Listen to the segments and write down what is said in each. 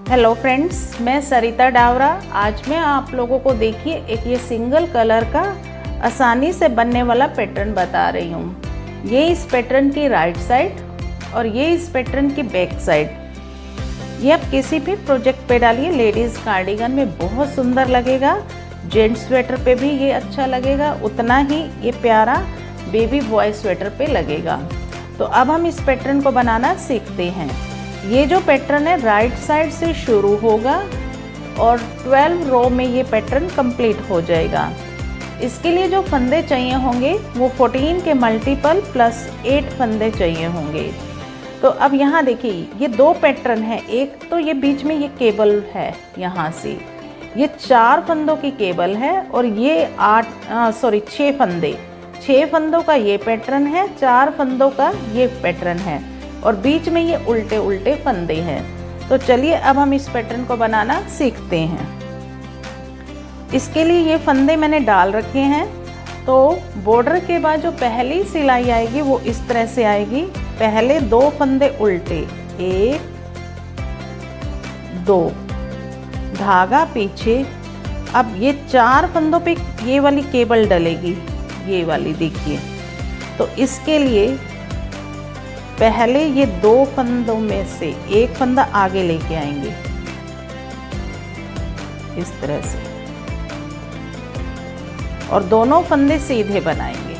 Hello friends, मैं सरिता डावरा। आज मैं आप लोगों को देखिए एक ये सिंगल कलर का आसानी से बनने वाला पैटर्न बता रही हूँ। ये इस पैटर्न की राइट साइड और ये इस पैटर्न की बैक साइड। ये आप किसी भी प्रोजेक्ट पे डालिए, लेडीज़ कार्डिगन में बहुत सुंदर लगेगा, जेंट्स स्वेटर पे भी ये अच्छा लगेगा, उतना ही ये प्यारा बेबी बॉय स्वेटर पे लगेगा। तो अब हम इस पैटर्न को बनाना सीखते हैं। ये जो पैटर्न है राइट साइड से शुरू होगा और 12 रो में ये पैटर्न कंप्लीट हो जाएगा। इसके लिए जो फंदे चाहिए होंगे वो 14 के मल्टीपल प्लस 8 फंदे चाहिए होंगे। तो अब यहाँ देखिए ये दो पैटर्न है, एक तो ये बीच में ये केबल है, यहाँ से ये 4 फंदों की केबल है और ये 6 फंदों का ये पैटर्न है, 4 फंदों का ये पैटर्न है और बीच में ये उल्टे उल्टे फंदे हैं। तो चलिए अब हम इस पैटर्न को बनाना सीखते हैं। इसके लिए ये फंदे मैंने डाल रखे हैं। तो बॉर्डर के बाद जो पहली सिलाई आएगी वो इस तरह से आएगी। पहले 2 फंदे उल्टे, 1 2, धागा पीछे। अब ये 4 फंदों पे ये वाली केबल डलेगी, ये वाली देखिए। तो इसके लिए पहले ये 2 फंदों में से एक फंदा आगे लेके आएंगे इस तरह से और दोनों फंदे सीधे बनाएंगे।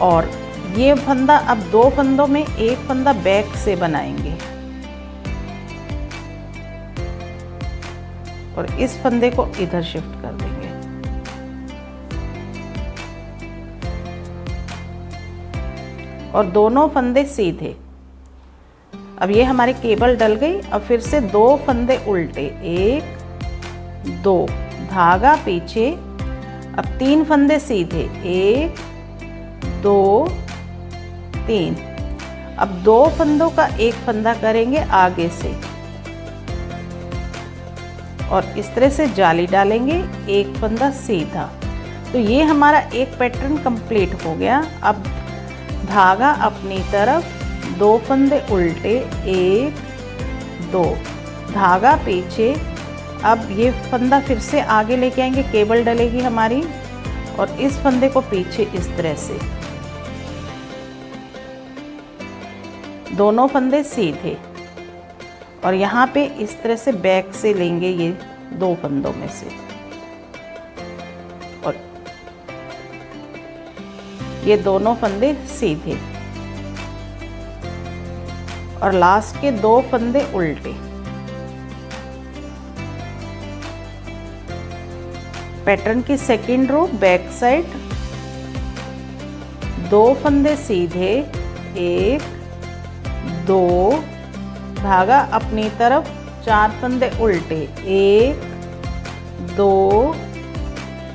और ये फंदा अब 2 फंदों में एक फंदा बैक से बनाएंगे और इस फंदे को इधर शिफ्ट कर देंगे और दोनों फंदे सीधे। अब ये हमारी केबल डल गई। अब फिर से 2 फंदे उल्टे, 1 2, धागा पीछे। अब 3 फंदे सीधे, 1 2 3। अब 2 फंदों का एक फंदा करेंगे आगे से और इस तरह से जाली डालेंगे, एक फंदा सीधा। तो ये हमारा एक पैटर्न कंप्लीट हो गया। अब धागा अपनी तरफ, 2 फंदे उल्टे, 1 2, धागा पीछे। अब ये फंदा फिर से आगे लेके आएंगे, केबल डलेगी हमारी और इस फंदे को पीछे इस तरह से, दोनों फंदे सीधे और यहाँ पे इस तरह से बैक से लेंगे ये 2 फंदों में से और ये दोनों फंदे सीधे और लास्ट के 2 फंदे उल्टे। पैटर्न की सेकंड रो बैक साइड, 2 फंदे सीधे, 1 2, धागा अपनी तरफ, 4 फंदे उल्टे, 1 2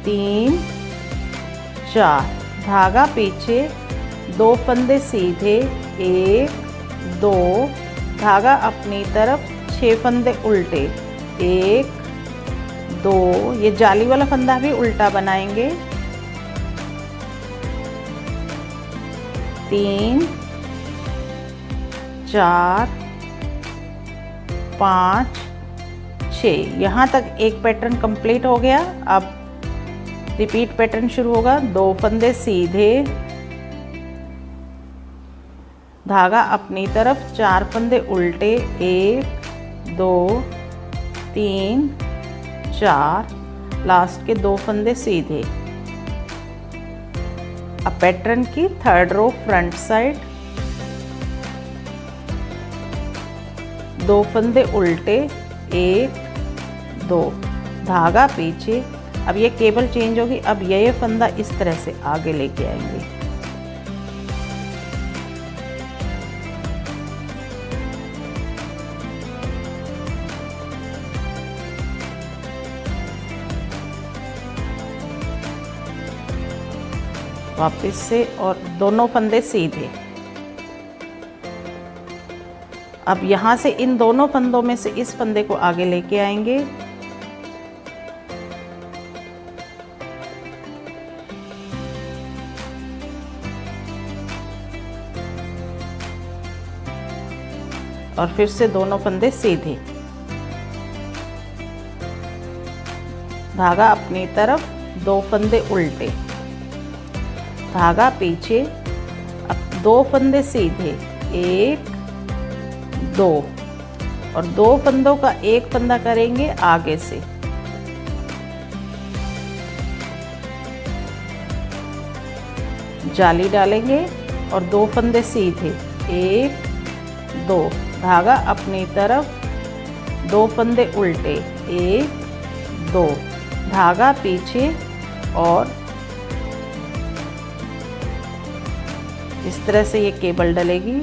3 4, धागा पीछे, 2 फंदे सीधे, 1 2, धागा अपनी तरफ, 6 फंदे उल्टे, 1 2, ये जाली वाला फंदा भी उल्टा बनाएंगे, 3 4 5 6। यहाँ तक एक पैटर्न कंप्लीट हो गया। अब रिपीट पैटर्न शुरू होगा। 2 फंदे सीधे, धागा अपनी तरफ, 4 फंदे उल्टे, 1 2 3 4, लास्ट के 2 फंदे सीधे। अब पैटर्न की थर्ड रो फ्रंट साइड, 2 फंदे उल्टे, 1 2, धागा पीछे। अब ये केबल चेंज होगी। अब ये फंदा इस तरह से आगे लेके आएंगे वापस से और दोनों फंदे सीधे। अब यहाँ से इन दोनों फंदों में से इस फंदे को आगे लेके आएंगे और फिर से दोनों फंदे सीधे, धागा अपनी तरफ, 2 फंदे उल्टे, धागा पीछे, अब 2 फंदे सीधे, 1 2 और 2 फंदों का एक फंदा करेंगे आगे से, जाली डालेंगे और 2 फंदे सीधे, 1 2, धागा अपनी तरफ, 2 फंदे उल्टे, 1 2, धागा पीछे और इस तरह से ये केबल डलेगी।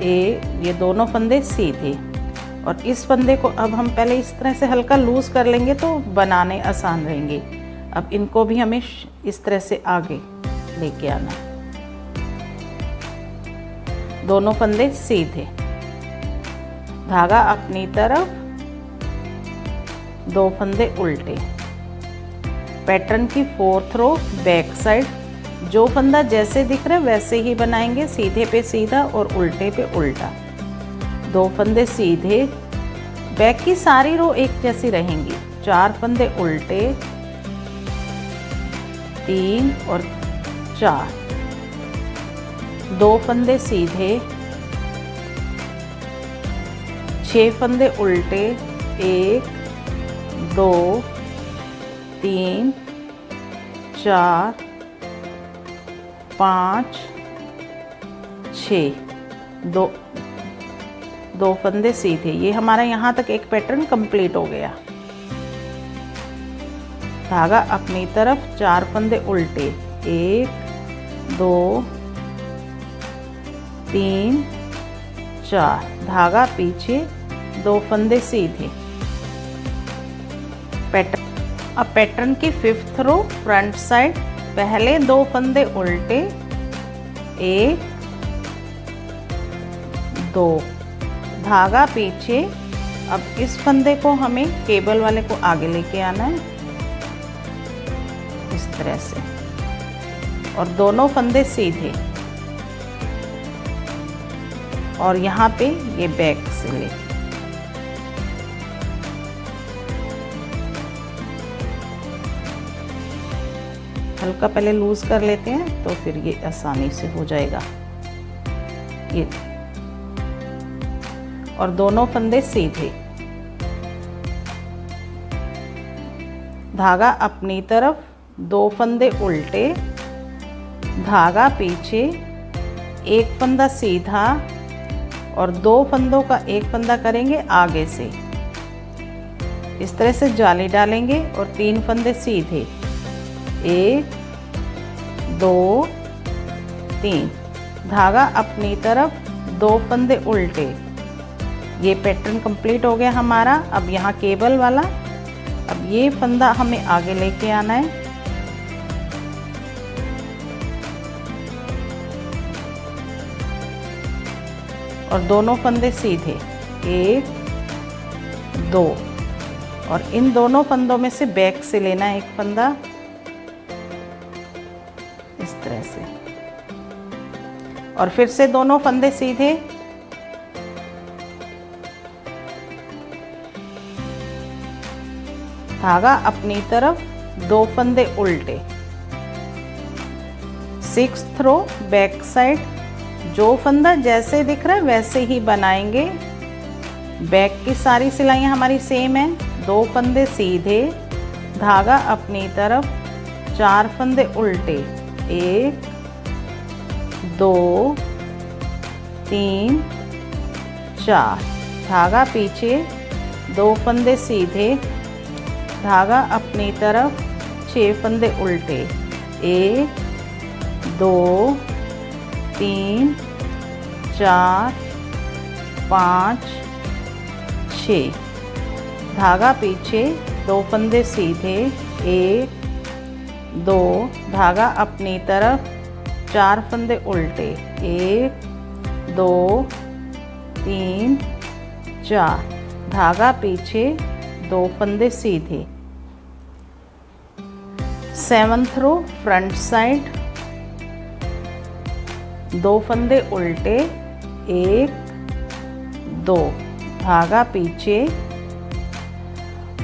ये दोनों फंदे सीधे और इस फंदे को अब हम पहले इस तरह से हल्का लूज कर लेंगे तो बनाने आसान रहेंगे। अब इनको भी हमें इस तरह से आगे लेके आना, दोनों फंदे सीधे, धागा अपनी तरफ, 2 फंदे उल्टे, पैटर्न की 4th रो बैक साइड, जो फंदा जैसे दिख रहा है वैसे ही बनाएंगे, सीधे पे सीधा और उल्टे पे उल्टा, 2 फंदे सीधे, बैक की सारी रो एक जैसी रहेंगी, 4 फंदे उल्टे, 3 और 4, 2 फंदे सीधे, 6 फंदे उल्टे, 1 2 3 4 5 6, 2 फंदे सीधे। ये हमारा यहाँ तक एक पैटर्न कंप्लीट हो गया। धागा अपनी तरफ, 4 फंदे उल्टे, 1 2 3 4, धागा पीछे, 2 फंदे सीधे, पैटर्न। अब पैटर्न की 5th रो फ्रंट साइड, पहले 2 फंदे उल्टे, 1 2, धागा पीछे। अब इस फंदे को हमें केबल वाले को आगे लेके आना है इस तरह से और दोनों फंदे सीधे और यहाँ पे ये बैक से ले, हल्का पहले लूज कर लेते हैं तो फिर ये आसानी से हो जाएगा। ये और दोनों फंदे सीधे, धागा अपनी तरफ, 2 फंदे उल्टे, धागा पीछे, 1 फंदा सीधा और 2 फंदों का एक फंदा करेंगे आगे से, इस तरह से जाली डालेंगे और 3 फंदे सीधे, 1 2 3, धागा अपनी तरफ, 2 फंदे उल्टे। ये पैटर्न कंप्लीट हो गया हमारा। अब यहाँ केबल वाला, अब ये फंदा हमें आगे लेके आना है, और दोनों फंदे सीधे, 1 2, और इन दोनों फंदों में से बैक से लेना है एक फंदा इस तरह से, और फिर से दोनों फंदे सीधे, धागा अपनी तरफ, 2 फंदे उल्टे, 6th रो बैक साइड, जो फंदा जैसे दिख रहा है वैसे ही बनाएंगे। बैक की सारी सिलाइयाँ हमारी सेम है, 2 फंदे सीधे, धागा अपनी तरफ, 4 फंदे उल्टे, 1 2 3 4, धागा पीछे, 2 फंदे सीधे, धागा अपनी तरफ, 6 फंदे उल्टे, 1 2 3 4 5 6, धागा पीछे, 2 फंदे सीधे, 1 2, धागा अपनी तरफ, 4 फंदे उल्टे, 1 2 3 4, धागा पीछे, 2 फंदे सीधे। 7th रो फ्रंट साइड, 2 फंदे उल्टे, 1 2, धागा पीछे।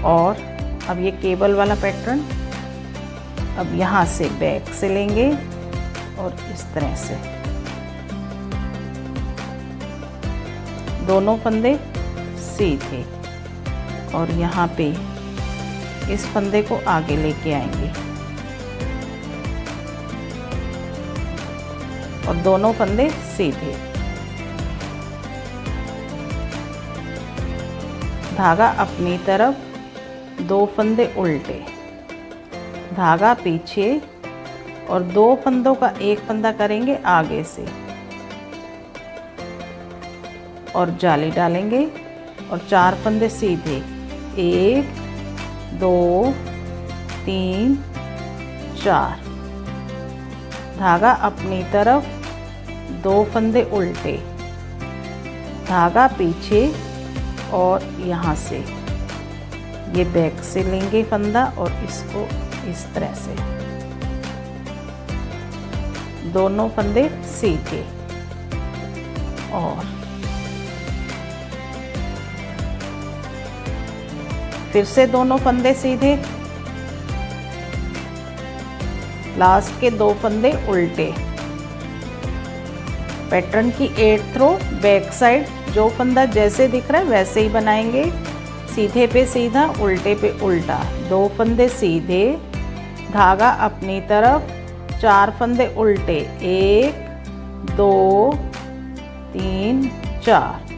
और अब ये केबल वाला पैटर्न अब यहाँ से बैक से लेंगे और इस तरह से दोनों फंदे सीधे और यहाँ पे इस फंदे को आगे लेके आएंगे और दोनों फंदे सीधे, धागा अपनी तरफ, 2 फंदे उल्टे, धागा पीछे और 2 फंदों का एक फंदा करेंगे आगे से और जाली डालेंगे और 4 फंदे सीधे, 1 2 3 4, धागा अपनी तरफ, 2 फंदे उल्टे, धागा पीछे और यहाँ से ये बैक से लेंगे फंदा और इसको इस तरह से दोनों फंदे सीधे और फिर से दोनों फंदे सीधे, लास्ट के 2 फंदे उल्टे। पैटर्न की 8th रो बैक साइड जो फंदा जैसे दिख रहा है वैसे ही बनाएंगे, सीधे पे सीधा, उल्टे पे उल्टा, 2 फंदे सीधे, धागा अपनी तरफ, 4 फंदे उल्टे, 1 2 3 4,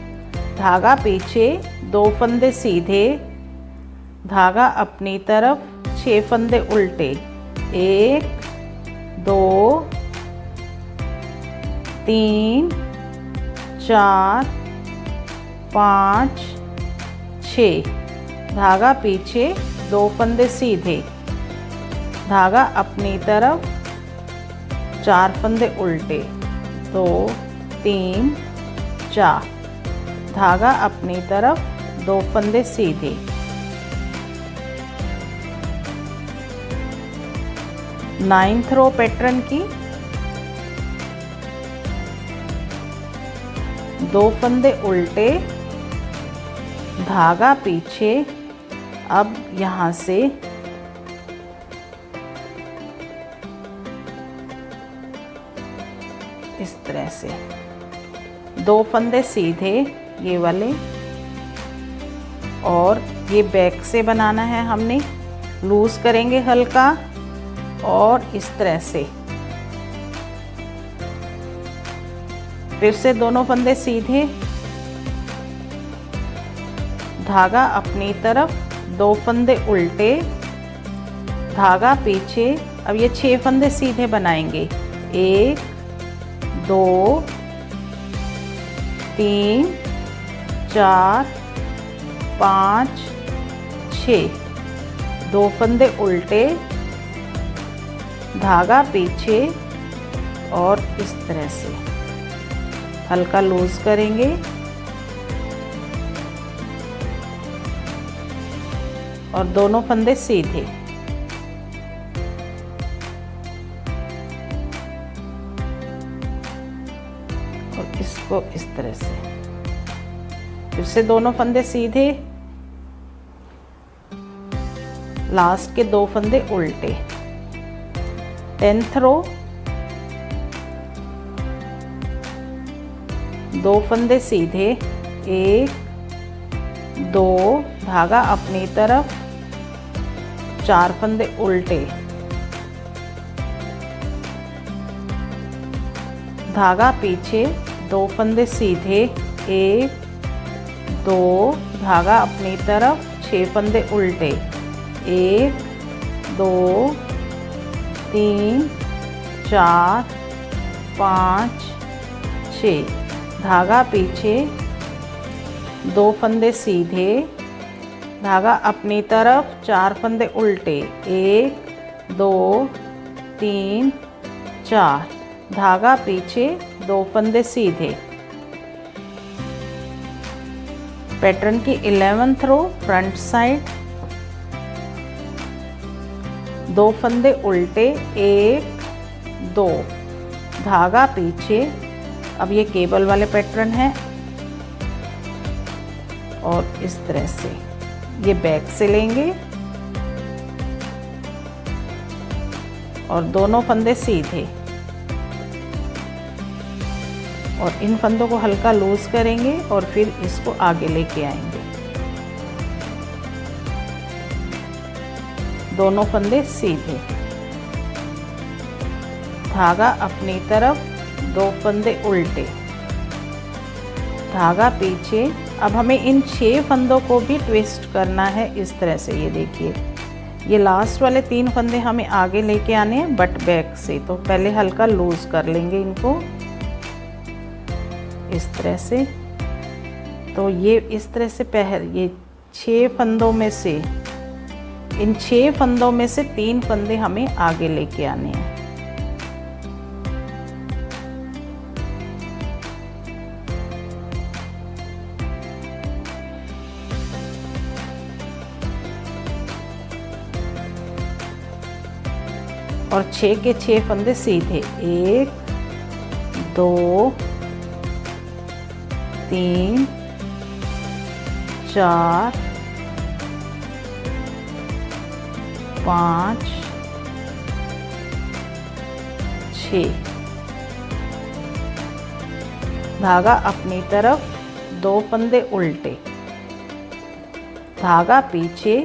धागा पीछे, 2 फंदे सीधे, धागा अपनी तरफ, 6 फंदे उल्टे, 1 2 3 4 5 6, धागा पीछे, 2 फंदे सीधे, धागा अपनी तरफ, 4 फंदे उल्टे, 2 3 4, धागा अपनी तरफ, 2 फंदे सीधे। नाइन्थ रो पैटर्न की 2 फंदे उल्टे, धागा पीछे। अब यहाँ से इस तरह से 2 फंदे सीधे ये वाले और ये बैक से बनाना है हमने, लूज करेंगे हल्का और इस तरह से फिर से दोनों फंदे सीधे, धागा अपनी तरफ, 2 फंदे उल्टे, धागा पीछे। अब ये 6 फंदे सीधे बनाएंगे, 1 2 3 4 5 6, 2 फंदे उल्टे, धागा पीछे और इस तरह से हल्का लूज करेंगे और दोनों फंदे सीधे। और इसको इस तरह से फिर से दोनों फंदे सीधे, लास्ट के 2 फंदे उल्टे। 10th रो 2 फंदे सीधे, 1 2, धागा अपनी तरफ, 4 फंदे उल्टे, धागा पीछे, 2 फंदे सीधे, 1 2, धागा अपनी तरफ, 6 फंदे उल्टे, 1 2 3 4 5 6, धागा पीछे, 2 फंदे सीधे, धागा अपनी तरफ, 4 फंदे उल्टे, 1 2 3 4, धागा पीछे, 2 फंदे सीधे। पैटर्न की 11th रो फ्रंट साइड 2 फंदे उल्टे, 1 2, धागा पीछे। अब ये केबल वाले पैटर्न है और इस तरह से ये बैक से लेंगे और दोनों फंदे सीधे और इन फंदों को हल्का लूज करेंगे और फिर इसको आगे लेके आएंगे। दोनों फंदे सीधे, धागा अपनी तरफ, दो फंदे उल्टे, धागा पीछे। अब हमें इन 6 फंदों को भी ट्विस्ट करना है इस तरह से। ये देखिए, ये लास्ट वाले 3 फंदे हमें आगे लेके आने हैं बट बैक से, तो पहले हल्का लूज कर लेंगे इनको इस तरह से। तो ये इस तरह से ये 6 फंदों में से, इन 6 फंदों में से 3 फंदे हमें आगे लेके आने हैं। और 6 के 6 फंदे सीधे, 1 2 3 4 5 6। धागा अपनी तरफ, 2 फंदे उल्टे, धागा पीछे।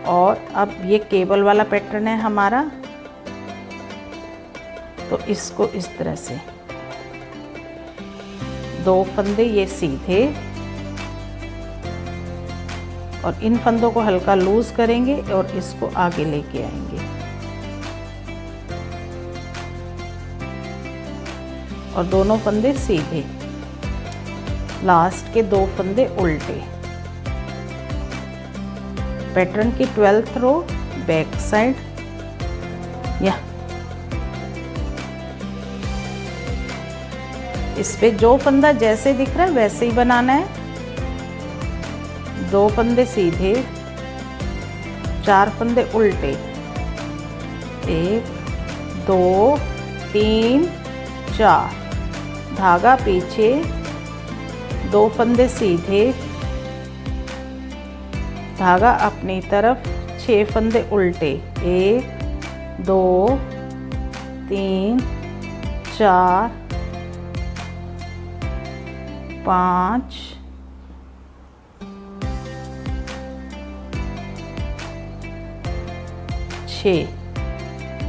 और अब ये केबल वाला पैटर्न है हमारा, तो इसको इस तरह से 2 फंदे ये सीधे और इन फंदों को हल्का लूज करेंगे और इसको आगे लेके आएंगे और दोनों फंदे सीधे, लास्ट के 2 फंदे उल्टे। पैटर्न की 12th रो बैक साइड। इस पे जो फंदा जैसे दिख रहा है वैसे ही बनाना है। 2 फंदे सीधे, 4 फंदे उल्टे, 1 2 3 4, धागा पीछे, 2 फंदे सीधे, धागा अपनी तरफ, 6 फंदे उल्टे, 1 2 3 4 5 6,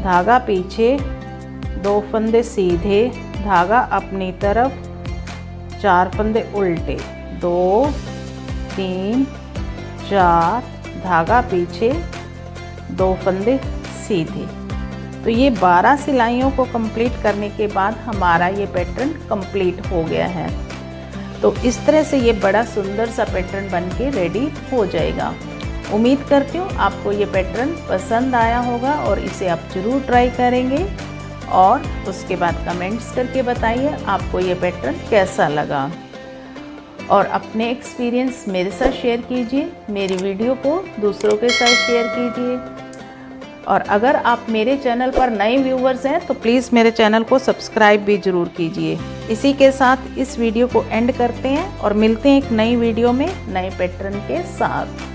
धागा पीछे, 2 फंदे सीधे, धागा अपनी तरफ, 4 फंदे उल्टे, 2 3 4, धागा पीछे, 2 फंदे सीधे। तो ये 12 सिलाइयों को कंप्लीट करने के बाद हमारा ये पैटर्न कंप्लीट हो गया है। तो इस तरह से ये बड़ा सुंदर सा पैटर्न बनके रेडी हो जाएगा। उम्मीद करती हूँ आपको ये पैटर्न पसंद आया होगा और इसे आप ज़रूर ट्राई करेंगे और उसके बाद कमेंट्स करके बताइए आपको ये पैटर्न कैसा लगा। और अपने एक्सपीरियंस मेरे साथ शेयर कीजिए, मेरी वीडियो को दूसरों के साथ शेयर कीजिए। और अगर आप मेरे चैनल पर नए व्यूवर्स हैं तो प्लीज़ मेरे चैनल को सब्सक्राइब भी ज़रूर कीजिए। इसी के साथ इस वीडियो को एंड करते हैं और मिलते हैं एक नई वीडियो में नए पैटर्न के साथ।